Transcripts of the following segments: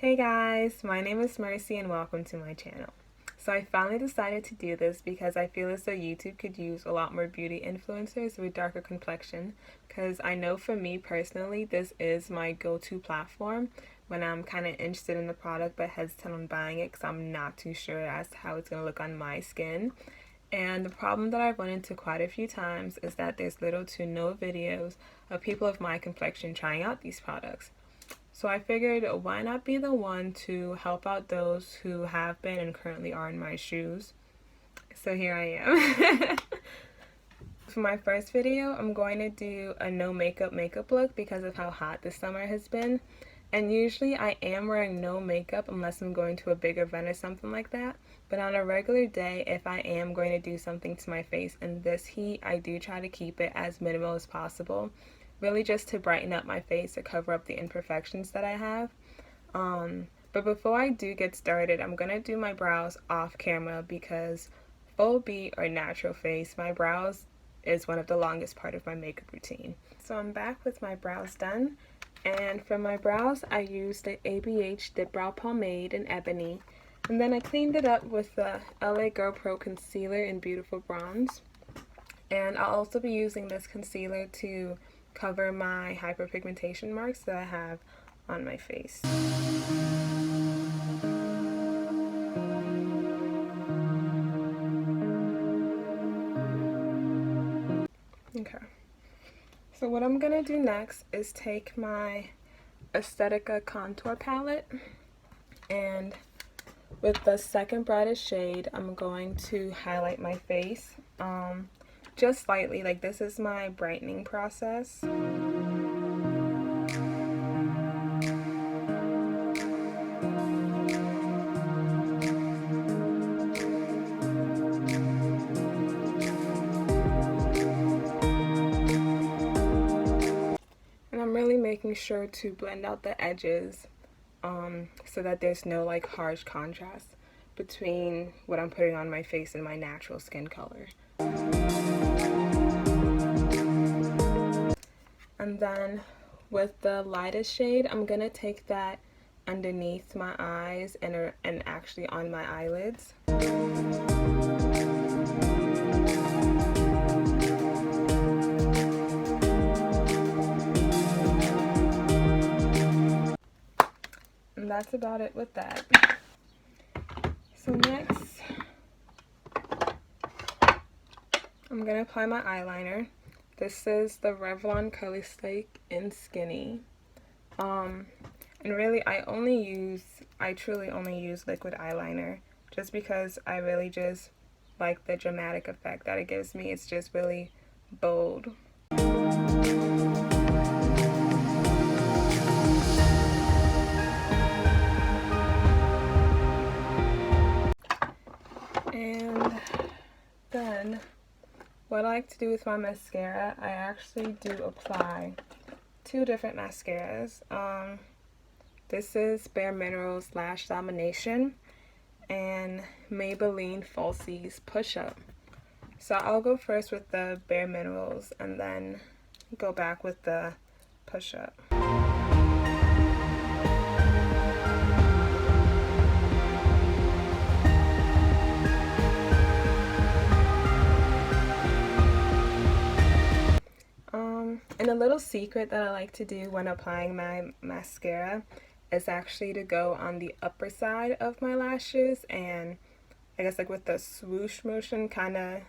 Hey guys, my name is Mercy and welcome to my channel. So I finally decided to do this because I feel as though YouTube could use a lot more beauty influencers with darker complexion, because I know for me personally this is my go-to platform when I'm kind of interested in the product but hesitant on buying it because I'm not too sure as to how it's going to look on my skin. And the problem that I've run into quite a few times is that there's little to no videos of people of my complexion trying out these products. So I figured, why not be the one to help out those who have been and currently are in my shoes. So here I am. For my first video, I'm going to do a no makeup look because of how hot this summer has been. And usually I am wearing no makeup unless I'm going to a big event or something like that. But on a regular day, if I am going to do something to my face in this heat, I do try to keep it as minimal as possible. Really just to brighten up my face, to cover up the imperfections that I have. But before I do get started, I'm going to do my brows off camera because full beat or natural face, my brows is one of the longest part of my makeup routine. So I'm back with my brows done. And for my brows, I used the ABH dipbrow pomade in Ebony. And then I cleaned it up with the LA Girl Pro concealer in Beautiful Bronze. And I'll also be using this concealer to cover my hyperpigmentation marks that I have on my face. Okay, so what I'm gonna do next is take my Aesthetica contour palette, and with the second brightest shade I'm going to highlight my face. Just slightly, like this is my brightening process. And I'm really making sure to blend out the edges so that there's no like harsh contrast between what I'm putting on my face and my natural skin color. And then with the lightest shade, I'm gonna take that underneath my eyes and actually on my eyelids. And that's about it with that. So next, I'm gonna apply my eyeliner. This is the Revlon Colorstay Skinny. And really I truly only use liquid eyeliner just because I really just like the dramatic effect that it gives me. It's just really bold. And then what I like to do with my mascara, I actually do apply two different mascaras. This is Bare Minerals Lash Domination and Maybelline Falsies Pushup. So I'll go first with the Bare Minerals and then go back with the Pushup. And a little secret that I like to do when applying my mascara is actually to go on the upper side of my lashes and I guess like with the swoosh motion kind of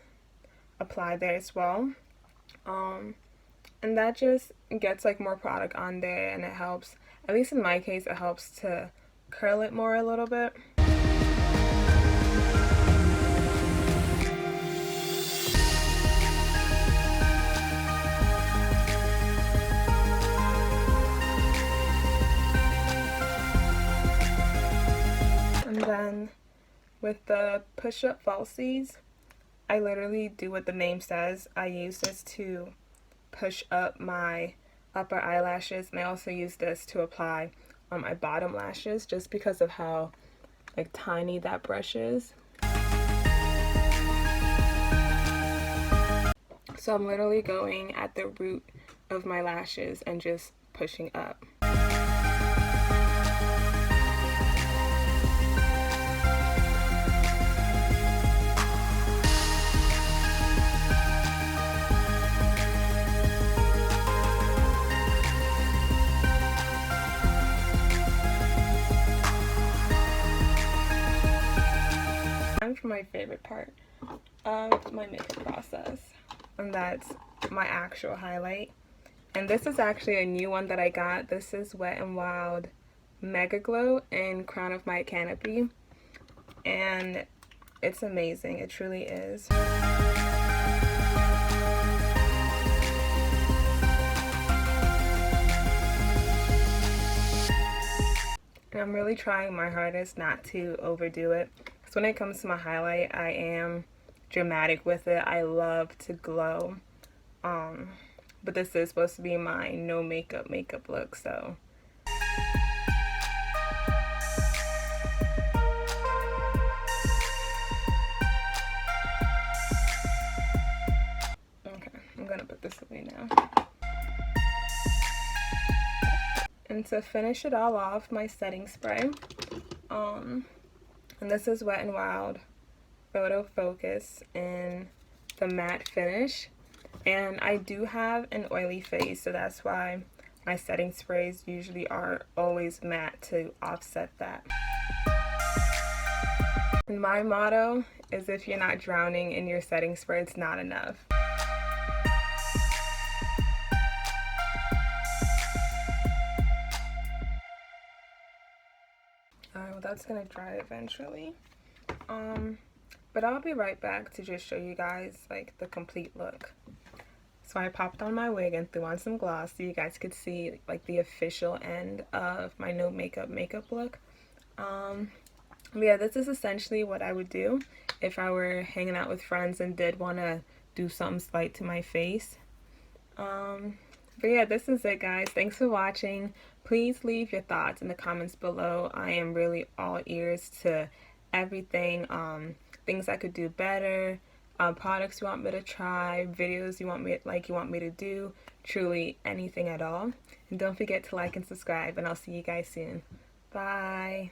apply there as well. And that just gets like more product on there and it helps, at least in my case, it helps to curl it more a little bit. And then with the push-up falsies, I literally do what the name says. I use this to push up my upper eyelashes, and I also use this to apply on my bottom lashes just because of how like tiny that brush is. So I'm literally going at the root of my lashes and just pushing up. favorite part of my makeup process, and that's my actual highlight. And this is actually a new one that I got. This is Wet n Wild Megaglo in Crown of My Canopy, and it's amazing. It truly is. And I'm really trying my hardest not to overdo it, because when it comes to my highlight, I am dramatic with it. I love to glow. But this is supposed to be my no makeup look, so. Okay, I'm gonna put this away now. And to finish it all off, my setting spray. And this is Wet n Wild Photo Focus in the matte finish. And I do have an oily face, so that's why my setting sprays usually are always matte to offset that. And my motto is, if you're not drowning in your setting spray, it's not enough. Alright, well that's gonna dry eventually. But I'll be right back to just show you guys like the complete look. So I popped on my wig and threw on some gloss so you guys could see like the official end of my no makeup look. But yeah, this is essentially what I would do if I were hanging out with friends and did want to do something slight to my face. But yeah, this is it, guys. Thanks for watching. Please leave your thoughts in the comments below. I am really all ears to everything. Things I could do better, products you want me to try, videos you want me to do, truly anything at all. And don't forget to like and subscribe, and I'll see you guys soon. Bye.